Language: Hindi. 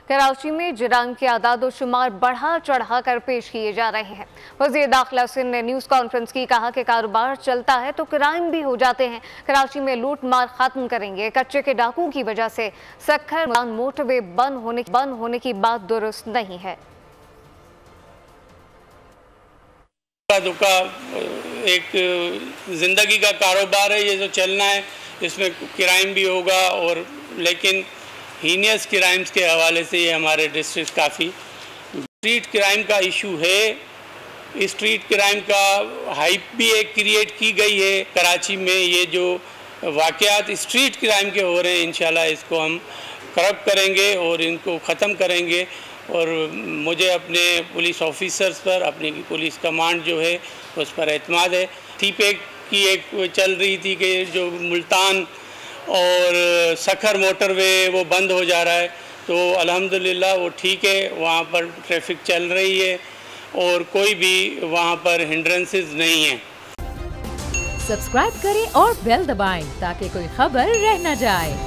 कराची में जुर्म के आदाद-ओ-शुमार बढ़ा चढ़ा कर पेश किए जा रहे हैं। वज़ीर दाखिला सिंध ने न्यूज़ कॉन्फ्रेंस की कहा कि कारोबार चलता है तो क्राइम भी हो जाते हैं। कराची में लूट मार खत्म करेंगे। कच्चे के डाकुओं की वजह से सक्खर मोटरवे बंद होने की बात दुरुस्त नहीं है। एक ज़िंदगी का कारोबार है, ये जो चलना है, इसमें क्राइम भी होगा और लेकिन हीनियस क्राइम्स के हवाले से ये हमारे डिस्ट्रिक्ट काफ़ी स्ट्रीट क्राइम का इशू है। स्ट्रीट क्राइम का हाइप भी एक क्रिएट की गई है कराची में। ये जो वाक़यात स्ट्रीट क्राइम के हो रहे हैं, इंशाल्लाह इसको हम करब करेंगे और इनको ख़त्म करेंगे। और मुझे अपने पुलिस ऑफिसर्स पर, अपनी पुलिस कमांड जो है उस पर एतमाद है। थीपे की एक चल रही थी कि जो मुल्तान और सखर मोटरवे वो बंद हो जा रहा है, तो अल्हम्दुलिल्लाह वो ठीक है, वहाँ पर ट्रैफिक चल रही है और कोई भी वहाँ पर हिंड्रेंसेस नहीं है। सब्सक्राइब करें और बेल दबाएं ताकि कोई खबर रह न जाए।